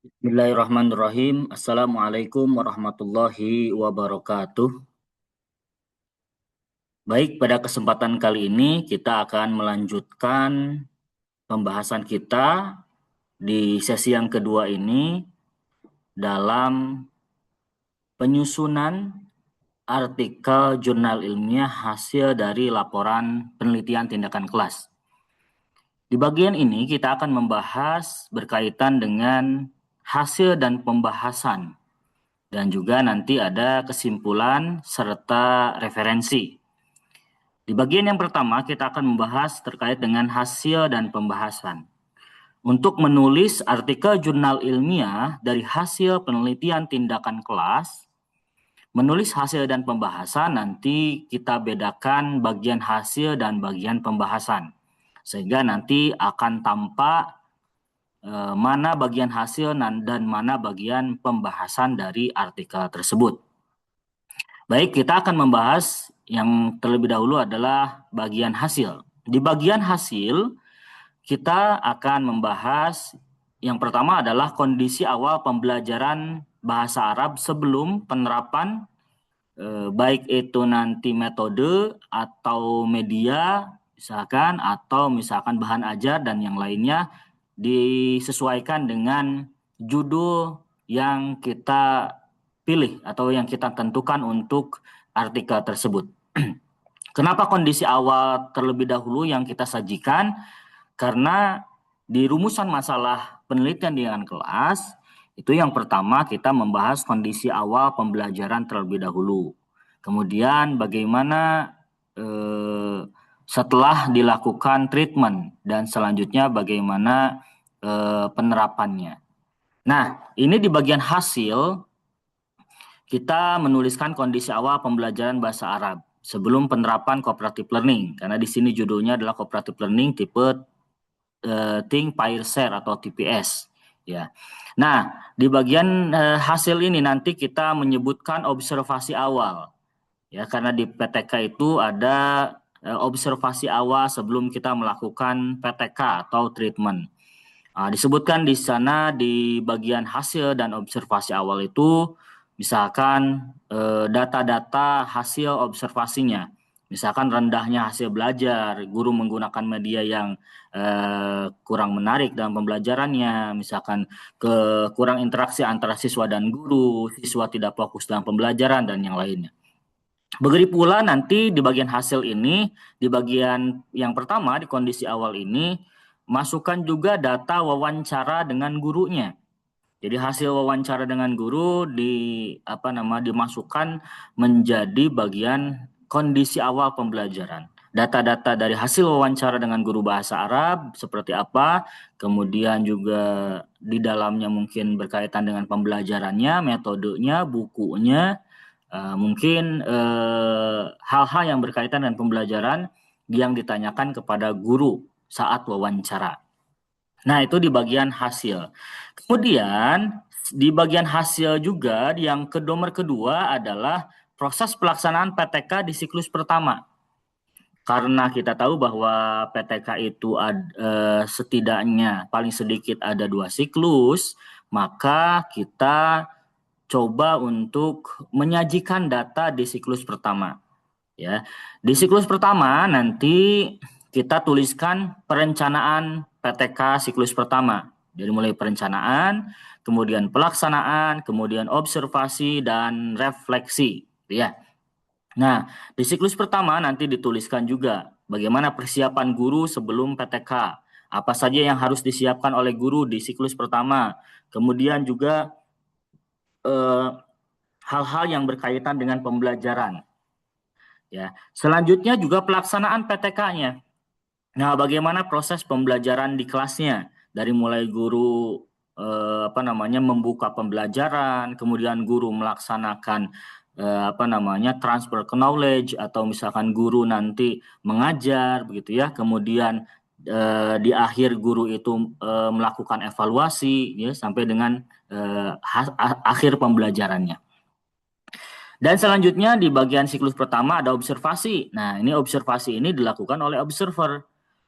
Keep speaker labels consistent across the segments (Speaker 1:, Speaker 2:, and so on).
Speaker 1: Bismillahirrahmanirrahim. Assalamualaikum warahmatullahi wabarakatuh. Baik, pada kesempatan kali ini kita akan melanjutkan pembahasan kita di sesi yang kedua ini dalam penyusunan artikel jurnal ilmiah hasil dari laporan penelitian tindakan kelas. Di bagian ini kita akan membahas berkaitan dengan hasil dan pembahasan. Dan juga nanti ada kesimpulan serta referensi. Di bagian yang pertama kita akan membahas terkait dengan hasil dan pembahasan. Untuk menulis artikel jurnal ilmiah dari hasil penelitian tindakan kelas, menulis hasil dan pembahasan nanti kita bedakan bagian hasil dan bagian pembahasan. Sehingga nanti akan tampak mana bagian hasil dan mana bagian pembahasan dari artikel tersebut. Baik, kita akan membahas yang terlebih dahulu adalah bagian hasil. Di bagian hasil, kita akan membahas yang pertama adalah kondisi awal pembelajaran bahasa Arab sebelum penerapan baik itu nanti metode atau media misalkan bahan ajar dan yang lainnya disesuaikan dengan judul yang kita pilih atau yang kita tentukan untuk artikel tersebut. Kenapa kondisi awal terlebih dahulu yang kita sajikan? Karena di rumusan masalah penelitian dengan kelas, itu yang pertama kita membahas kondisi awal pembelajaran terlebih dahulu. Kemudian bagaimana setelah dilakukan treatment dan selanjutnya bagaimana penerapannya. Nah, ini di bagian hasil kita menuliskan kondisi awal pembelajaran bahasa Arab sebelum penerapan cooperative learning, karena di sini judulnya adalah cooperative learning tipe Think Pair Share atau TPS. Ya. Nah, di bagian hasil ini nanti kita menyebutkan observasi awal. Ya, karena di PTK itu ada observasi awal sebelum kita melakukan PTK atau treatment. Disebutkan di sana di bagian hasil dan observasi awal itu misalkan data-data hasil observasinya. Misalkan rendahnya hasil belajar, guru menggunakan media yang kurang menarik dalam pembelajarannya, misalkan kurang interaksi antara siswa dan guru, siswa tidak fokus dalam pembelajaran dan yang lainnya. Begitu pula nanti di bagian hasil ini, di bagian yang pertama di kondisi awal ini, masukkan juga data wawancara dengan gurunya. Jadi hasil wawancara dengan guru dimasukkan menjadi bagian kondisi awal pembelajaran. Data-data dari hasil wawancara dengan guru bahasa Arab seperti apa, kemudian juga di dalamnya mungkin berkaitan dengan pembelajarannya, metodenya, bukunya, mungkin hal-hal yang berkaitan dengan pembelajaran yang ditanyakan kepada guru saat wawancara. Nah, itu di bagian hasil. Kemudian di bagian hasil juga yang nomor kedua adalah proses pelaksanaan PTK di siklus pertama. Karena kita tahu bahwa PTK itu setidaknya paling sedikit ada 2 siklus, maka kita coba untuk menyajikan data di siklus pertama. Ya, di siklus pertama nanti kita tuliskan perencanaan PTK siklus pertama. Jadi mulai perencanaan, kemudian pelaksanaan, kemudian observasi dan refleksi, ya. Nah, di siklus pertama nanti dituliskan juga bagaimana persiapan guru sebelum PTK. Apa saja yang harus disiapkan oleh guru di siklus pertama. Kemudian juga hal-hal yang berkaitan dengan pembelajaran. Ya, selanjutnya juga pelaksanaan PTK-nya. Nah, bagaimana proses pembelajaran di kelasnya dari mulai guru membuka pembelajaran, kemudian guru melaksanakan transfer knowledge atau misalkan guru nanti mengajar begitu ya. Kemudian di akhir guru itu melakukan evaluasi ya sampai dengan akhir pembelajarannya. Dan selanjutnya di bagian siklus pertama ada observasi. Nah, ini observasi ini dilakukan oleh observer.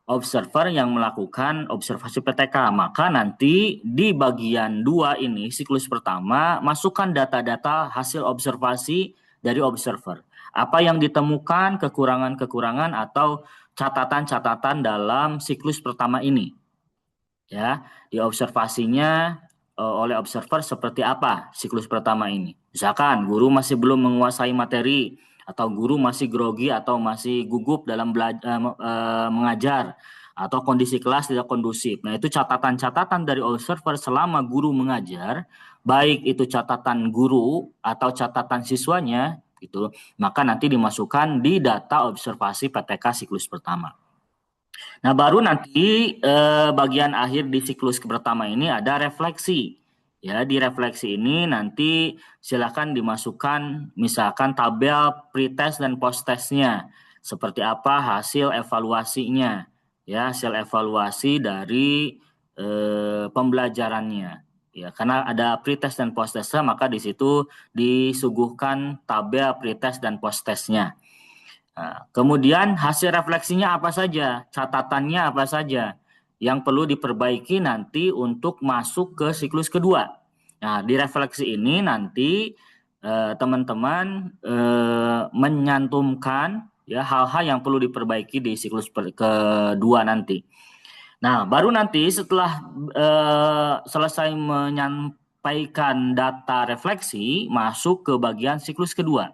Speaker 1: observer yang melakukan observasi PTK. Maka nanti di bagian 2 ini, siklus pertama, masukkan data-data hasil observasi dari observer. Apa yang ditemukan, kekurangan-kekurangan atau catatan-catatan dalam siklus pertama ini. Ya, di observasinya oleh observer seperti apa siklus pertama ini. Misalkan guru masih belum menguasai materi, atau guru masih grogi atau masih gugup dalam mengajar, atau kondisi kelas tidak kondusif. Nah, itu catatan-catatan dari observer selama guru mengajar, baik itu catatan guru atau catatan siswanya, gitu, maka nanti dimasukkan di data observasi PTK siklus pertama. Nah, baru nanti bagian akhir di siklus pertama ini ada refleksi. Ya, di refleksi ini nanti silakan dimasukkan misalkan tabel pretest dan posttestnya. Seperti apa hasil evaluasinya. Ya, hasil evaluasi dari pembelajarannya. Ya, karena ada pretest dan posttestnya, maka di situ disuguhkan tabel pretest dan posttestnya. Nah, kemudian hasil refleksinya apa saja, catatannya apa saja yang perlu diperbaiki nanti untuk masuk ke siklus kedua. Nah, di refleksi ini nanti teman-teman menyantumkan ya hal-hal yang perlu diperbaiki di siklus kedua nanti. Nah, baru nanti setelah selesai menyampaikan data refleksi, masuk ke bagian siklus kedua.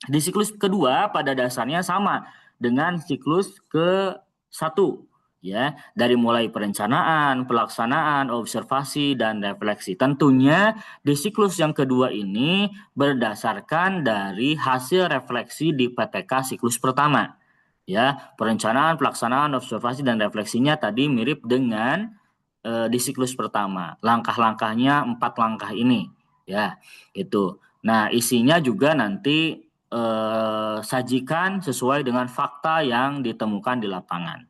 Speaker 1: Di siklus kedua pada dasarnya sama dengan siklus ke-1 ya, dari mulai perencanaan, pelaksanaan, observasi dan refleksi. Tentunya di siklus yang kedua ini berdasarkan dari hasil refleksi di PTK siklus pertama. Ya, perencanaan, pelaksanaan, observasi dan refleksinya tadi mirip dengan di siklus pertama. Langkah-langkahnya 4 langkah ini ya, itu. Nah, isinya juga nanti sajikan sesuai dengan fakta yang ditemukan di lapangan.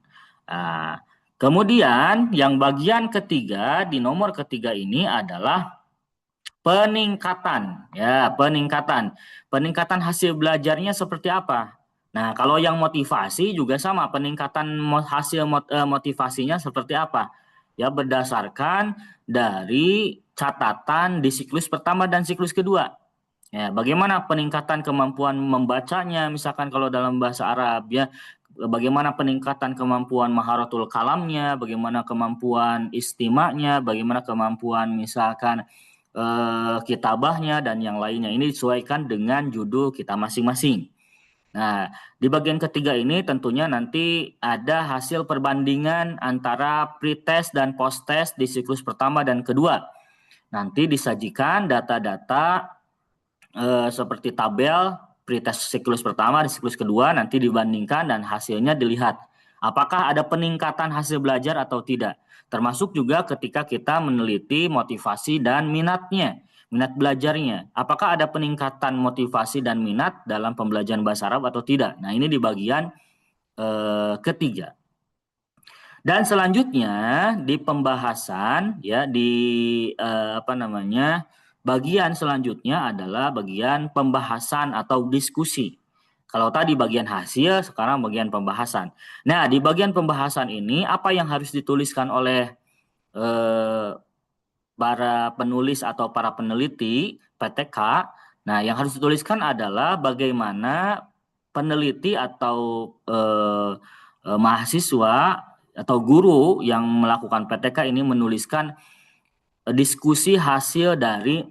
Speaker 1: Nah, kemudian yang bagian ketiga di nomor ketiga ini adalah peningkatan, ya peningkatan hasil belajarnya seperti apa. Nah, kalau yang motivasi juga sama, peningkatan hasil motivasinya seperti apa? Ya, berdasarkan dari catatan di siklus pertama dan siklus kedua. Ya, bagaimana peningkatan kemampuan membacanya, misalkan kalau dalam bahasa Arab ya, bagaimana peningkatan kemampuan maharatul kalamnya, bagaimana kemampuan istimanya, bagaimana kemampuan misalkan kitabahnya dan yang lainnya. Ini disesuaikan dengan judul kita masing-masing. Nah, di bagian ketiga ini tentunya nanti ada hasil perbandingan antara pretest dan posttest di siklus pertama dan kedua. Nanti disajikan data-data seperti tabel pretest siklus pertama dan siklus kedua, nanti dibandingkan dan hasilnya dilihat. Apakah ada peningkatan hasil belajar atau tidak. Termasuk juga ketika kita meneliti motivasi dan minatnya, minat belajarnya. Apakah ada peningkatan motivasi dan minat dalam pembelajaran bahasa Arab atau tidak. Nah, ini di bagian ketiga. Dan selanjutnya di pembahasan ya di bagian selanjutnya adalah bagian pembahasan atau diskusi. Kalau tadi bagian hasil, sekarang bagian pembahasan. Nah, di bagian pembahasan ini apa yang harus dituliskan oleh para penulis atau para peneliti PTK? Nah, yang harus dituliskan adalah bagaimana peneliti atau mahasiswa atau guru yang melakukan PTK ini menuliskan diskusi hasil dari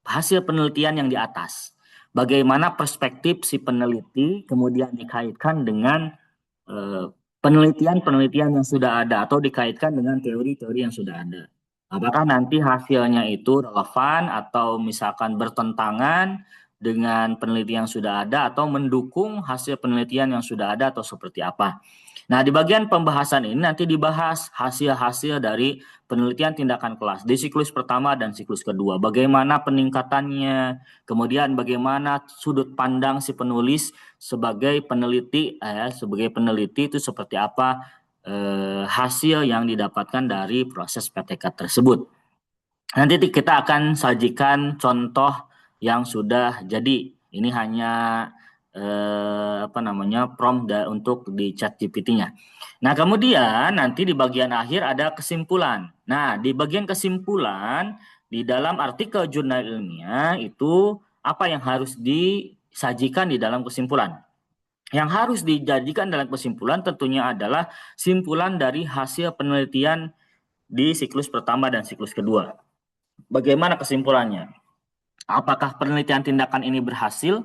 Speaker 1: hasil penelitian yang di atas. Bagaimana perspektif si peneliti kemudian dikaitkan dengan penelitian-penelitian yang sudah ada atau dikaitkan dengan teori-teori yang sudah ada. Apakah nanti hasilnya itu relevan atau misalkan bertentangan dengan penelitian yang sudah ada atau mendukung hasil penelitian yang sudah ada atau seperti apa. Nah, di bagian pembahasan ini nanti dibahas hasil-hasil dari penelitian tindakan kelas di siklus pertama dan siklus kedua. Bagaimana peningkatannya, kemudian bagaimana sudut pandang si penulis sebagai peneliti, itu seperti apa hasil yang didapatkan dari proses PTK tersebut. Nanti kita akan sajikan contoh yang sudah jadi. Ini hanya prompt untuk di chat GPT-nya. Nah, kemudian nanti di bagian akhir ada kesimpulan. Nah, di bagian kesimpulan di dalam artikel jurnal ilmiah itu apa yang harus disajikan di dalam kesimpulan. Yang harus dijadikan dalam kesimpulan tentunya adalah simpulan dari hasil penelitian di siklus pertama dan siklus kedua. Bagaimana kesimpulannya? Apakah penelitian tindakan ini berhasil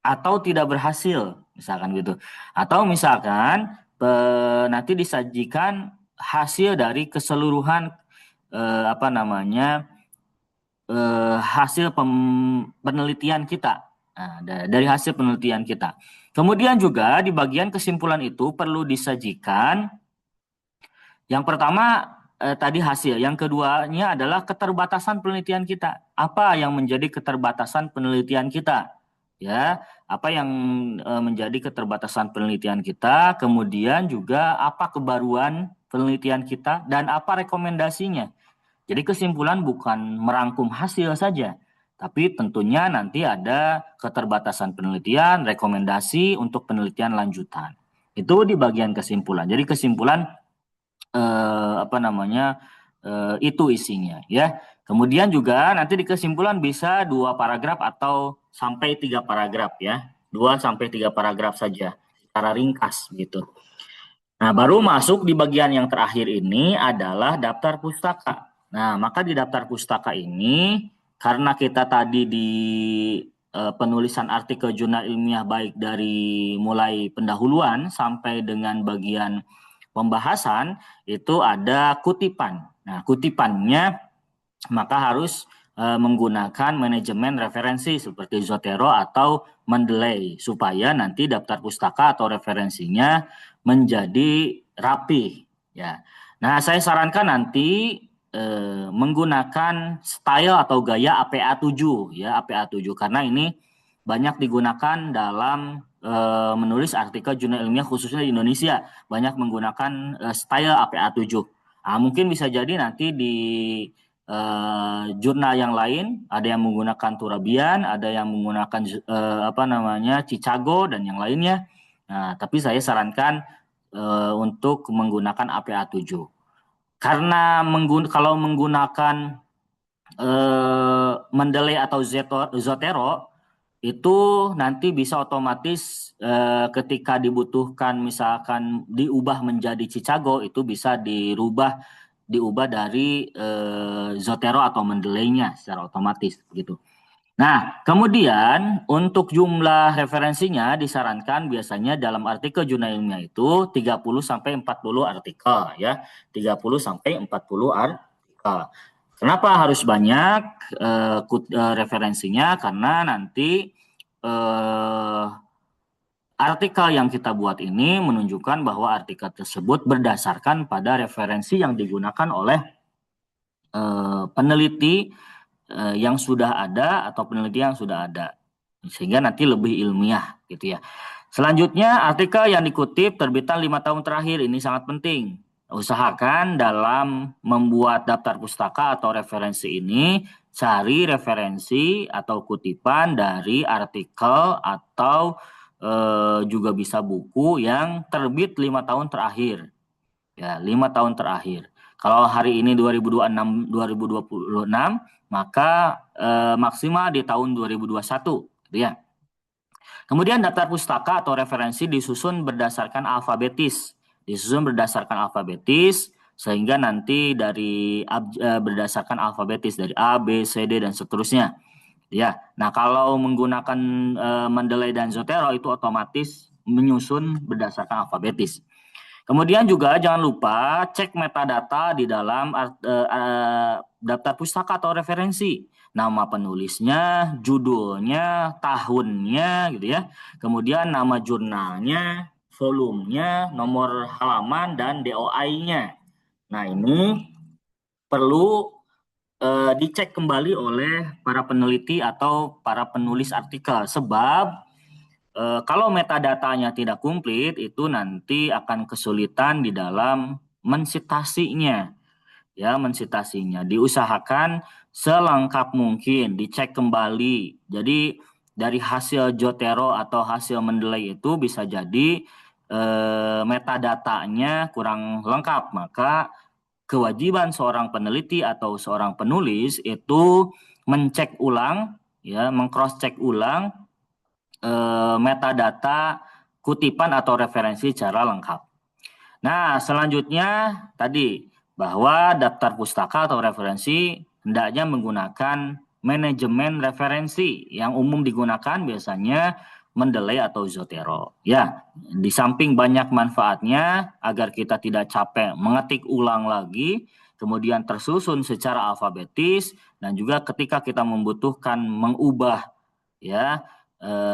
Speaker 1: atau tidak berhasil, misalkan gitu. Atau misalkan nanti disajikan hasil dari keseluruhan hasil penelitian kita. Nah, dari hasil penelitian kita. Kemudian juga di bagian kesimpulan itu perlu disajikan yang pertama tadi hasil, yang keduanya adalah keterbatasan penelitian kita. Apa yang menjadi keterbatasan penelitian kita? Ya, apa yang menjadi keterbatasan penelitian kita, kemudian juga apa kebaruan penelitian kita dan apa rekomendasinya. Jadi kesimpulan bukan merangkum hasil saja, tapi tentunya nanti ada keterbatasan penelitian, rekomendasi untuk penelitian lanjutan. Itu di bagian kesimpulan. Jadi kesimpulan itu isinya ya. Kemudian juga nanti di kesimpulan bisa 2 paragraf atau sampai 3 paragraf ya. 2 sampai 3 paragraf saja secara ringkas gitu. Nah, baru masuk di bagian yang terakhir ini adalah daftar pustaka. Nah, maka di daftar pustaka ini karena kita tadi di penulisan artikel jurnal ilmiah baik dari mulai pendahuluan sampai dengan bagian pembahasan itu ada kutipan. Nah, kutipannya maka harus menggunakan manajemen referensi seperti Zotero atau Mendeley supaya nanti daftar pustaka atau referensinya menjadi rapi ya. Nah, saya sarankan nanti menggunakan style atau gaya APA7 ya, APA7 karena ini banyak digunakan dalam menulis artikel jurnal ilmiah khususnya di Indonesia, banyak menggunakan style APA7. Nah, mungkin bisa jadi nanti di jurnal yang lain ada yang menggunakan Turabian, ada yang menggunakan Chicago dan yang lainnya. Nah, tapi saya sarankan untuk menggunakan APA7. Karena kalau menggunakan Mendeley atau Zotero itu nanti bisa otomatis ketika dibutuhkan misalkan diubah menjadi Chicago itu bisa diubah dari Zotero atau Mendeley-nya secara otomatis gitu. Nah, kemudian untuk jumlah referensinya disarankan biasanya dalam artikel jurnal ilmiah itu 30 sampai 40 artikel ya. 30 sampai 40 artikel. Kenapa harus banyak referensinya? Karena nanti artikel yang kita buat ini menunjukkan bahwa artikel tersebut berdasarkan pada referensi yang digunakan oleh peneliti yang sudah ada atau peneliti yang sudah ada. Sehingga nanti lebih ilmiah gitu ya. Selanjutnya artikel yang dikutip terbitan 5 tahun terakhir ini sangat penting. Usahakan dalam membuat daftar pustaka atau referensi ini cari referensi atau kutipan dari artikel atau juga bisa buku yang terbit 5 tahun terakhir. Ya, 5 tahun terakhir. Kalau hari ini 2026, maka maksimal di tahun 2021, gitu ya. Kemudian daftar pustaka atau referensi disusun berdasarkan alfabetis. Sehingga nanti dari berdasarkan alfabetis dari A, B, C, D dan seterusnya. Ya. Nah, kalau menggunakan Mendeley dan Zotero itu otomatis menyusun berdasarkan alfabetis. Kemudian juga jangan lupa cek metadata di dalam daftar pustaka atau referensi. Nama penulisnya, judulnya, tahunnya gitu ya. Kemudian nama jurnalnya, volumenya, nomor halaman dan DOI-nya. Nah, ini perlu dicek kembali oleh para peneliti atau para penulis artikel sebab kalau metadatanya tidak komplit, itu nanti akan kesulitan di dalam mensitasinya. Ya, mensitasinya. Diusahakan selengkap mungkin, dicek kembali. Jadi dari hasil Jotero atau hasil mendeley itu bisa jadi metadatanya kurang lengkap, maka kewajiban seorang peneliti atau seorang penulis itu mencek ulang, ya, mengcross check ulang metadata kutipan atau referensi secara lengkap. Nah, selanjutnya tadi bahwa daftar pustaka atau referensi hendaknya menggunakan manajemen referensi yang umum digunakan biasanya Mendeley atau Zotero. Ya, di samping banyak manfaatnya agar kita tidak capek mengetik ulang lagi, kemudian tersusun secara alfabetis dan juga ketika kita membutuhkan mengubah, ya,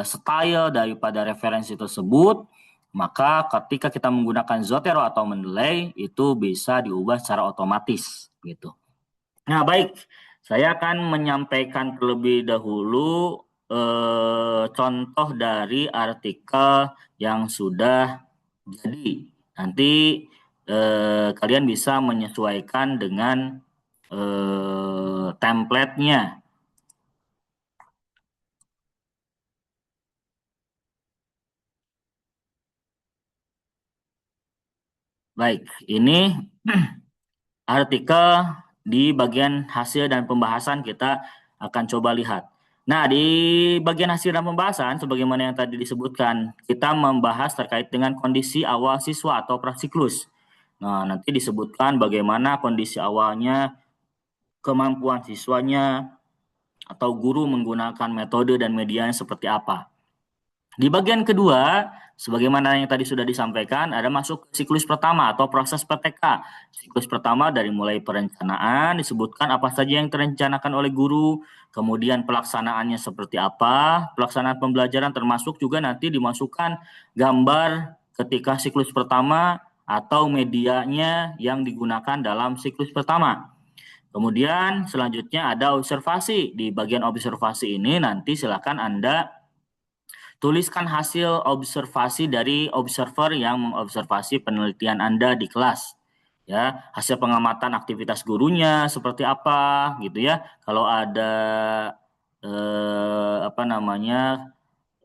Speaker 1: style daripada referensi tersebut, maka ketika kita menggunakan Zotero atau Mendeley itu bisa diubah secara otomatis gitu. Nah, baik, saya akan menyampaikan terlebih dahulu contoh dari artikel yang sudah jadi. Nanti kalian bisa menyesuaikan dengan template-nya. Baik, ini artikel di bagian hasil dan pembahasan kita akan coba lihat. Nah, di bagian hasil dan pembahasan, sebagaimana yang tadi disebutkan, kita membahas terkait dengan kondisi awal siswa atau prasiklus. Nah, nanti disebutkan bagaimana kondisi awalnya, kemampuan siswanya, atau guru menggunakan metode dan medianya seperti apa. Di bagian kedua, sebagaimana yang tadi sudah disampaikan, ada masuk siklus pertama atau proses PTK. Siklus pertama dari mulai perencanaan, disebutkan apa saja yang direncanakan oleh guru, kemudian pelaksanaannya seperti apa, pelaksanaan pembelajaran termasuk juga nanti dimasukkan gambar ketika siklus pertama atau medianya yang digunakan dalam siklus pertama. Kemudian selanjutnya ada observasi. Di bagian observasi ini nanti silakan Anda tuliskan hasil observasi dari observer yang mengobservasi penelitian Anda di kelas. Ya, hasil pengamatan aktivitas gurunya seperti apa gitu ya. Kalau ada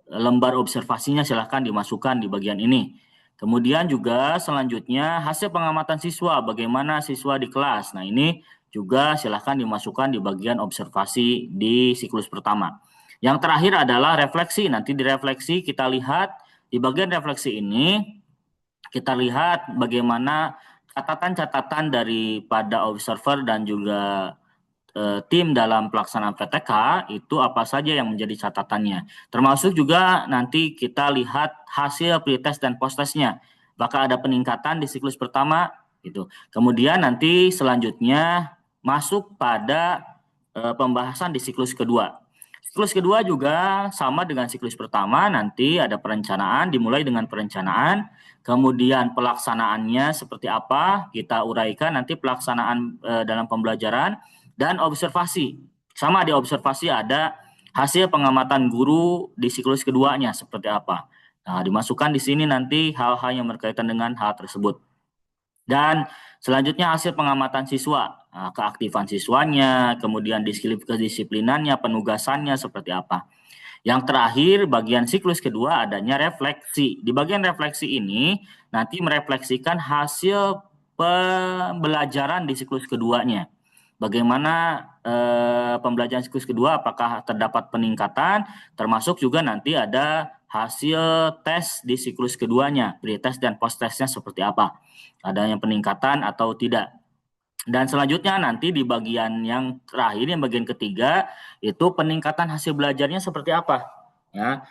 Speaker 1: lembar observasinya silahkan dimasukkan di bagian ini. Kemudian juga selanjutnya hasil pengamatan siswa, bagaimana siswa di kelas. Nah, ini juga silahkan dimasukkan di bagian observasi di siklus pertama. Yang terakhir adalah refleksi. Nanti di refleksi kita lihat di bagian refleksi ini kita lihat bagaimana catatan-catatan daripada observer dan juga tim dalam pelaksanaan PTK itu apa saja yang menjadi catatannya. Termasuk juga nanti kita lihat hasil pretest dan post-testnya. Apakah ada peningkatan di siklus pertama gitu. Kemudian nanti selanjutnya masuk pada pembahasan di siklus kedua. Siklus kedua juga sama dengan siklus pertama, nanti ada perencanaan, dimulai dengan perencanaan, kemudian pelaksanaannya seperti apa, kita uraikan nanti pelaksanaan dalam pembelajaran, dan observasi. Sama di observasi ada hasil pengamatan guru di siklus keduanya seperti apa. Nah, dimasukkan di sini nanti hal-hal yang berkaitan dengan hal tersebut. Dan selanjutnya hasil pengamatan siswa, keaktifan siswanya, kemudian kedisiplinannya, penugasannya seperti apa. Yang terakhir, bagian siklus kedua adanya refleksi. Di bagian refleksi ini nanti merefleksikan hasil pembelajaran di siklus keduanya. Bagaimana pembelajaran siklus kedua, apakah terdapat peningkatan, termasuk juga nanti ada hasil tes di siklus keduanya, pretest dan post-testnya seperti apa, adanya peningkatan atau tidak. Dan selanjutnya nanti di bagian yang terakhir, yang bagian ketiga, itu peningkatan hasil belajarnya seperti apa, ya.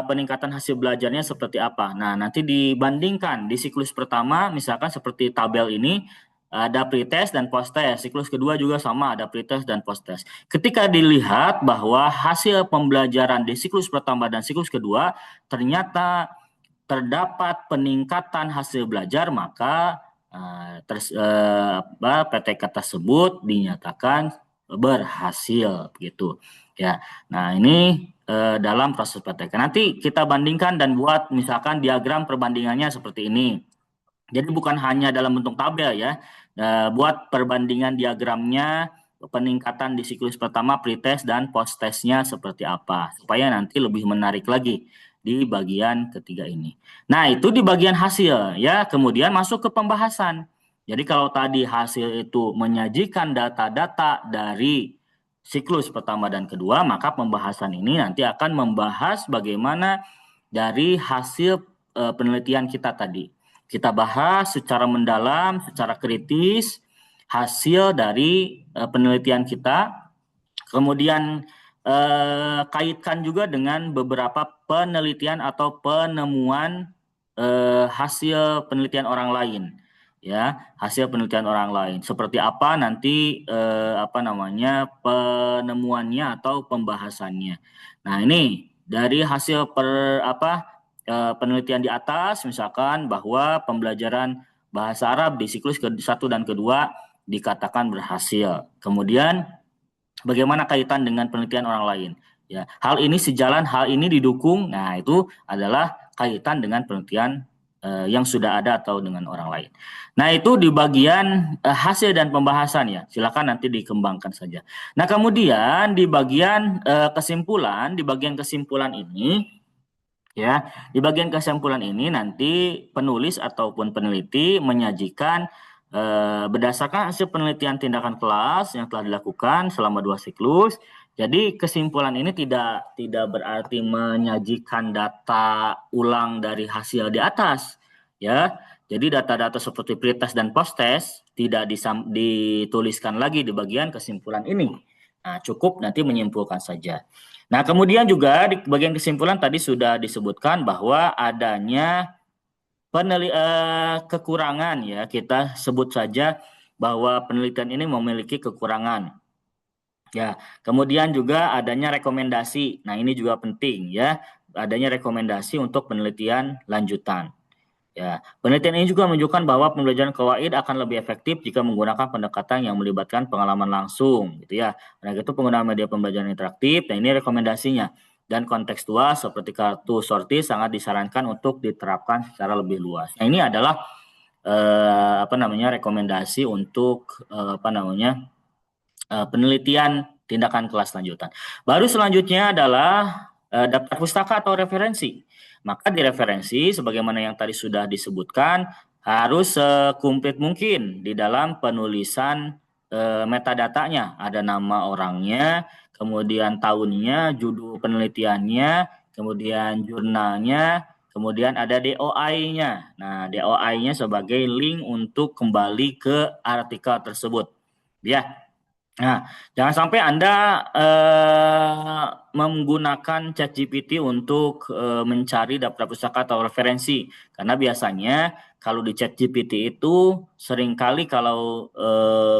Speaker 1: Peningkatan hasil belajarnya seperti apa. Nah, nanti dibandingkan di siklus pertama, misalkan seperti tabel ini, ada pretest dan post-test. Siklus kedua juga sama, ada pretest dan post-test. Ketika dilihat bahwa hasil pembelajaran di siklus pertama dan siklus kedua ternyata terdapat peningkatan hasil belajar, maka PTK tersebut dinyatakan berhasil gitu ya. Nah, ini dalam proses PTK. Nanti kita bandingkan dan buat misalkan diagram perbandingannya seperti ini. Jadi bukan hanya dalam bentuk tabel ya. Buat perbandingan diagramnya peningkatan di siklus pertama pretest dan post-testnya seperti apa, supaya nanti lebih menarik lagi di bagian ketiga ini. Nah, itu di bagian hasil ya, kemudian masuk ke pembahasan. Jadi kalau tadi hasil itu menyajikan data-data dari siklus pertama dan kedua, maka pembahasan ini nanti akan membahas bagaimana dari hasil penelitian kita tadi. Kita bahas secara mendalam, secara kritis hasil dari penelitian kita, kemudian kaitkan juga dengan beberapa penelitian atau penemuan hasil penelitian orang lain, ya, hasil penelitian orang lain. Seperti apa nanti penemuannya atau pembahasannya. Nah, ini dari hasil penelitian di atas, misalkan bahwa pembelajaran bahasa Arab di siklus ke-1 dan kedua dikatakan berhasil. Kemudian bagaimana kaitan dengan penelitian orang lain? Ya, hal ini sejalan, hal ini didukung. Nah, itu adalah kaitan dengan penelitian yang sudah ada atau dengan orang lain. Nah, itu di bagian hasil dan pembahasan ya. Silakan nanti dikembangkan saja. Nah, kemudian di bagian kesimpulan, di bagian kesimpulan ini ya, di bagian kesimpulan ini nanti penulis ataupun peneliti menyajikan berdasarkan hasil penelitian tindakan kelas yang telah dilakukan selama 2 siklus. Jadi kesimpulan ini tidak berarti menyajikan data ulang dari hasil di atas, ya. Jadi data-data seperti pretest dan post-test tidak dituliskan lagi di bagian kesimpulan ini. Nah, cukup nanti menyimpulkan saja. Nah, kemudian juga di bagian kesimpulan tadi sudah disebutkan bahwa adanya kekurangan ya, kita sebut saja bahwa penelitian ini memiliki kekurangan. Ya, kemudian juga adanya rekomendasi. Nah, ini juga penting ya, adanya rekomendasi untuk penelitian lanjutan. Ya, penelitian ini juga menunjukkan bahwa pembelajaran kawaid akan lebih efektif jika menggunakan pendekatan yang melibatkan pengalaman langsung, gitu ya. Nah, itu penggunaan media pembelajaran interaktif. Nah, ini rekomendasinya. Dan kontekstual seperti kartu sortir sangat disarankan untuk diterapkan secara lebih luas. Nah, ini adalah rekomendasi untuk penelitian tindakan kelas lanjutan. Baru selanjutnya adalah daftar pustaka atau referensi. Maka di referensi, sebagaimana yang tadi sudah disebutkan, harus sekomplit mungkin di dalam penulisan metadatanya. Ada nama orangnya, kemudian tahunnya, judul penelitiannya, kemudian jurnalnya, kemudian ada DOI-nya. Nah, DOI-nya sebagai link untuk kembali ke artikel tersebut. Ya. Nah, jangan sampai Anda menggunakan ChatGPT untuk mencari daftar pustaka atau referensi. Karena biasanya kalau di ChatGPT itu seringkali kalau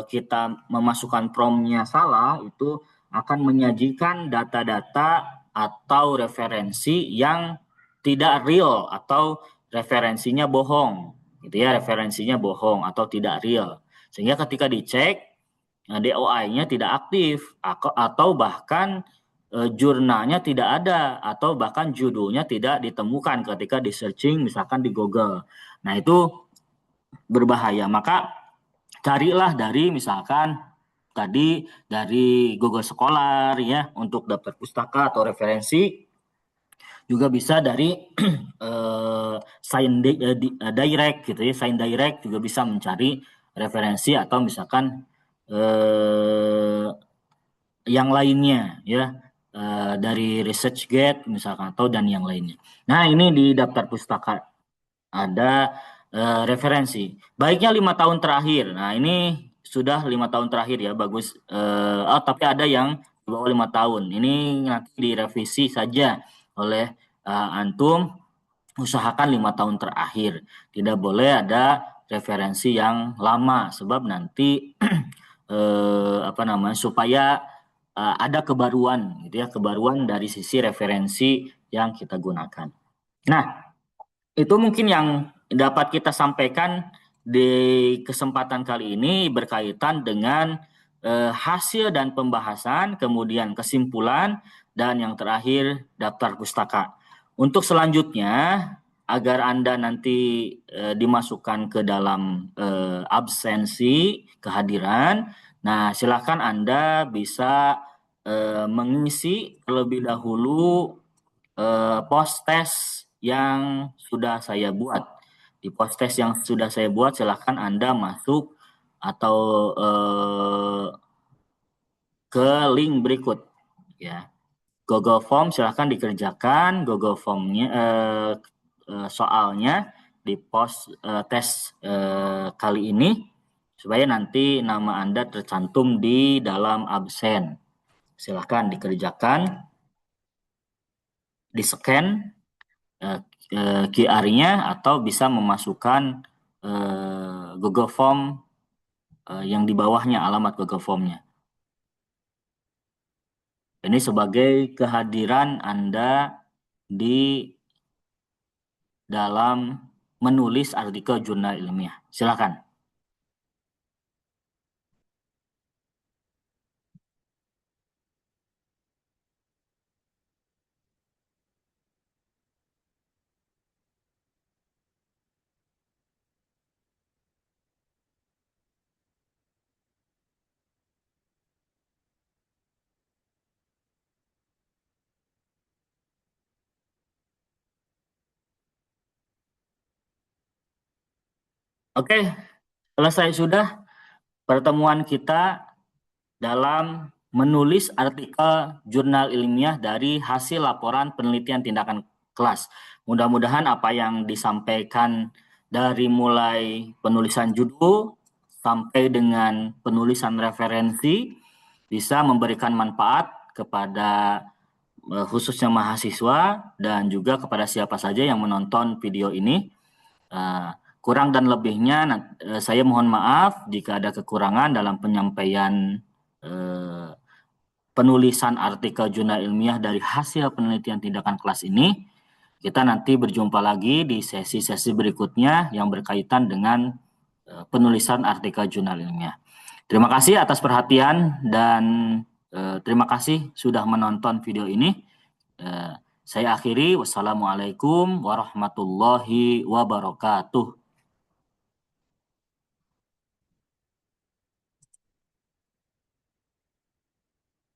Speaker 1: kita memasukkan prompt-nya salah, itu akan menyajikan data-data atau referensi yang tidak real atau referensinya bohong. Gitu ya, referensinya bohong atau tidak real. Sehingga ketika dicek, DOI-nya tidak aktif atau bahkan jurnalnya tidak ada atau bahkan judulnya tidak ditemukan ketika di searching misalkan di Google. Nah, itu berbahaya. Maka carilah dari misalkan tadi dari Google Scholar ya untuk daftar pustaka atau referensi, juga bisa dari Direct gitu ya. Sign Direct juga bisa mencari referensi atau misalkan yang lainnya ya, dari ResearchGate misalkan atau dan yang lainnya. Nah, ini di daftar pustaka ada referensi. Baiknya 5 tahun terakhir. Nah, ini sudah 5 tahun terakhir ya, bagus. Tapi ada yang di bawah 5 tahun. Ini nanti direvisi saja oleh antum. Usahakan 5 tahun terakhir. Tidak boleh ada referensi yang lama sebab nanti supaya ada kebaruan gitu ya, kebaruan dari sisi referensi yang kita gunakan. Nah, itu mungkin yang dapat kita sampaikan di kesempatan kali ini berkaitan dengan hasil dan pembahasan, kemudian kesimpulan, dan yang terakhir daftar pustaka. Untuk selanjutnya, agar Anda nanti dimasukkan ke dalam absensi kehadiran, Nah, silakan Anda bisa mengisi terlebih dahulu post test yang sudah saya buat. Di post test yang sudah saya buat, silakan Anda masuk atau ke link berikut, ya. Google Form silahkan dikerjakan Google Formnya soalnya di post tes kali ini supaya nanti nama Anda tercantum di dalam absen. Silahkan dikerjakan, di-scan QR-nya atau bisa memasukkan Google Form yang di bawahnya alamat Google Form-nya. Ini sebagai kehadiran Anda di dalam menulis artikel jurnal ilmiah. Silakan. Oke, selesai sudah pertemuan kita dalam menulis artikel jurnal ilmiah dari hasil laporan penelitian tindakan kelas. Mudah-mudahan apa yang disampaikan dari mulai penulisan judul sampai dengan penulisan referensi bisa memberikan manfaat kepada khususnya mahasiswa dan juga kepada siapa saja yang menonton video ini. Kurang dan lebihnya saya mohon maaf jika ada kekurangan dalam penyampaian penulisan artikel jurnal ilmiah dari hasil penelitian tindakan kelas ini. Kita nanti berjumpa lagi di sesi-sesi berikutnya yang berkaitan dengan penulisan artikel jurnal ilmiah. Terima kasih atas perhatian dan terima kasih sudah menonton video ini. Saya akhiri, wassalamualaikum warahmatullahi wabarakatuh.